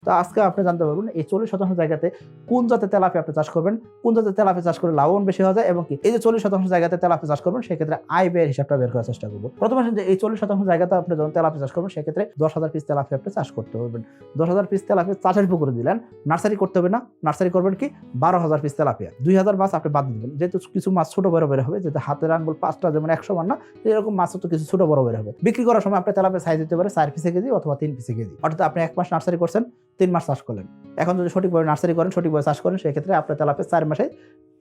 তো আজকে আপনি জানতে পারবেন এই 40% জায়গাতে কোন জাতের তেলাপিয়া আপনি চাষ করবেন, কোন জাতের তেলাপিয়া চাষ করে লাভবান বেশি হওয়া যায়, এবং কি এই যে 40% জায়গাতে তেলাপিয়া চাষ করবেন সেক্ষেত্রে আয় ব্যয়ের হিসাবটা বের করার চেষ্টা করবো। প্রথমে আসেন যে এই 40% জায়গাতে আপনি যখন তেলাপিয়া চাষ করবেন সেক্ষেত্রে 10,000 পিস তেলাপিয়া আপনি চাষ করতে পারবেন। 10,000 পিস তেলাপিয়া চাষের পুকুরে দিলেন, নার্সারি করতে হবে না, নার্সারি করবেন কি 12,000 পিস তেলাপিয়া, 2,000 মাছ আপনি বাদ দিবেন, যেহেতু কিছু মাছ ছোট বড় বের হবে, যেহেতু হাতের আঙ্গুল 5টা যেমন 100 মান না, এরকম মাছ তো কিছু ছোট বড় বের হবে। বিক্রি করার সময় আপনি তেলাপিয়া সাইজ দিতে পারে 4 পিসে কেজি অথবা 3 পিসে কেজি, অর্থাৎ আপনি 1 মাস নার্সারি করছেন, 3 মাস চাষ করলেন। এখন যদি সঠিকভাবে নার্সারি করেন, সঠিকভাবে চাষ করেন, সেক্ষেত্রে আপনার তেলাপিয়া 4 মাসে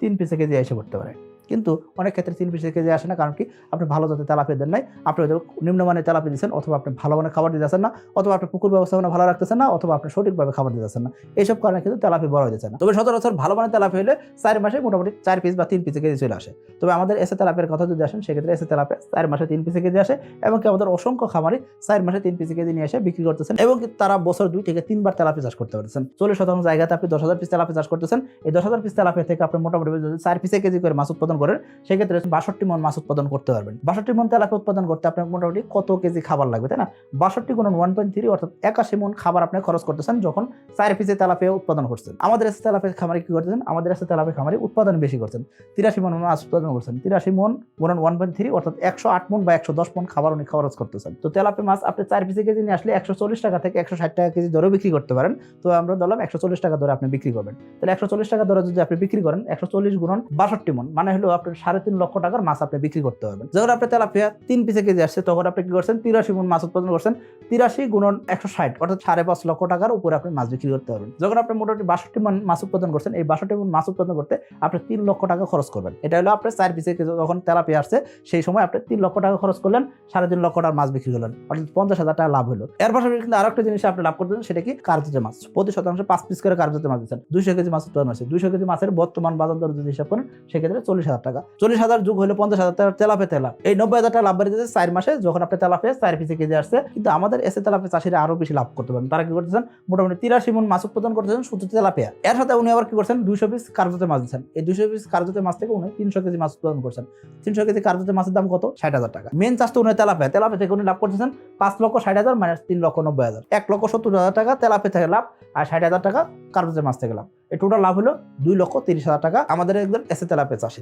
3 পিসে কেজি এসে পড়তে পারে। কিন্তু অনেক ক্ষেত্রে 3 পিসে কেজি আসে না, কারণ কি আপনি ভালো জাতের তেলাপিয়া দেন নাই, আপনি হয়তো নিম্নমানের তেলাপিয়া দিচ্ছেন, অথবা আপনি ভালো মানের খাবার দিতেছেন না, অথবা আপনি পুকুর ব্যবস্থাপনা ভালো রাখতেছেন না, অথবা আপনি সঠিকভাবে খাবার দিতেছেন না। এইসব কারণে কিন্তু তেলাপিয়া বড় হইতেছে না। তবে সচরাচর ভালো মানের তেলাপিয়া হলে 4 মাসে মোটামুটি 4 পিস বা 3 পিসে কেজি চলে আসে। তবে আমাদের এসে তেলাপিয়ার কথা যদি আসেন, সেক্ষেত্রে এসে তেলাপিয়া 4 মাসে 3 পিসে কেজি আসে, এবং কি আমাদের অসংখ্য খামারি 4 মাসে 3 পিসে কেজি নিয়ে এসে বিক্রি করতেছেন, এবং কি তারা বছর 2 থেকে 3 বার তেলাপিয়া চাষ করতে পারতেছেন। 40% জায়গাতে আপনি 10,000 পিস তেলাপিয়া চাষ করতেছেন। এই 10,000 পিস তেলাপিয়া থেকে আপনি মোটামুটি যদি 4 পিসে কেজি করে মাছ উৎপাদন করেন, সেক্ষেত্রে 62 মণ মাছ উৎপাদন করতে পারবেন। 62 মণ তেলাপিয়া উৎপাদন করতে আপনার মোটামুটি কত কেজি খাবার লাগবে, তাই না? 62 গুণন 1.3 অর্থাৎ 81 মণ খাবার আপনি খরচ করতেছেন যখন 4 পিসে তেলাপিয়া উৎপাদন করছেন। আমাদের এসে তেলাপিয়া খামারি কি করতেছেন? আমাদের এসে তেলাপিয়া খামারি উৎপাদন বেশি করছেন, 83 মণ মাছ উৎপাদন করছেন। 83 মণ গুণন 1.3 অর্থাৎ 108 মণ বা 110 মণ খাবার উনি খরচ করতেছেন। তো তেলাপিয়া মাছ আপনি 4 পিসে কেজি নিয়ে আসলে 140 টাকা থেকে 160 টাকা কেজি দরে বিক্রি করতে পারেন। তো আমরা ধরলাম 140 টাকা দরে আপনি বিক্রি করবেন। তাহলে 140 টাকা দরে যদি আপনি বিক্রি করেন, 140 গুণন 62 মণ মানে হলো আপনার 3.5 লক্ষ টাকার মাছ আপনি বিক্রি করতে পারবেন। যখন আপনি তেলাপিয়া 3 পিসে কেজি আসছে, তখন আপনি কি করছেন? 83 মণ মাছ উৎপাদন করছেন, 83 গুণন 160 অর্থাৎ 5.5 লক্ষ টাকার উপরে আপনি মাছ বিক্রি করতে পারবেন। যখন আপনি মোটামুটি 62 মণ মাছ উৎপাদন করছেন, এই 62 মণ মাছ উৎপাদন করতে আপনি 3 লক্ষ টাকা খরচ করবেন। এটা হলো আপনার 4 পিসে কেজি যখন তেলাপিয়া আসছে, সেই সময় আপনি 3 লক্ষ টাকা খরচ করলেন, 3.5 লক্ষ টাকার মাছ বিক্রি করলেন, অর্থাৎ 50,000 টাকা লাভ হলো। এর পাশাপাশি কিন্তু আরেকটা জিনিস আপনি লাভ করতেছেন, সেটা কি কার্পজাতীয় মাছ। প্রতি শতাংশে 5 পিস করে কার্পজাতীয় মাছ দিচ্ছেন, 200 কেজি মাছ উৎপাদন হচ্ছে। 200 কেজি মাছের বর্তমান বাজার দর যদি হিসাব করেন, সেক্ষেত্রে 40,000 টাকা, 40,000 যোগ হলো 50,000 টাকা তেলাপিয়া তেলা, এই 90,000 টাকা লাভ বেড়ে যাচ্ছে 4 মাসে যখন আপনি তেলাপিয়া 4 পিসে কেজি আসছে। কিন্তু আমাদের এসে তেলাপিয়া চাষিরা আরো বেশি লাভ করতে পারেন। তারা কি করতেছেন? মোটামুটি 83 মণ মাছ উৎপাদন করতেছেন শুধু তেলাপিয়া। এর সাথে উনি আবার কি করছেন? 200 পিস কার্পজাতীয় মাছ দিচ্ছেন। এই 200 পিস কার্পজাতীয় মাছ থেকে উনি 300 কেজি মাছ উৎপাদন করছেন। 300 কেজি কার্পজাতীয় মাছের দাম কত? 60,000 টাকা। মেন চাষ তো উনি তেলাপিয়া, তেলাপিয়া থেকে উনি লাভ করতেছেন 5,60,000 মাইনাস 3,90,000, 1,70,000 টাকা তেলাপিয়া থেকে লাভ, আর 60,000 টাকা কার্পজাতীয় মাছ থেকে লাভ। এই টোটাল লাভ হলো 2,30,000 টাকা আমাদের একজন এসে তেলাপিয়া চাষির।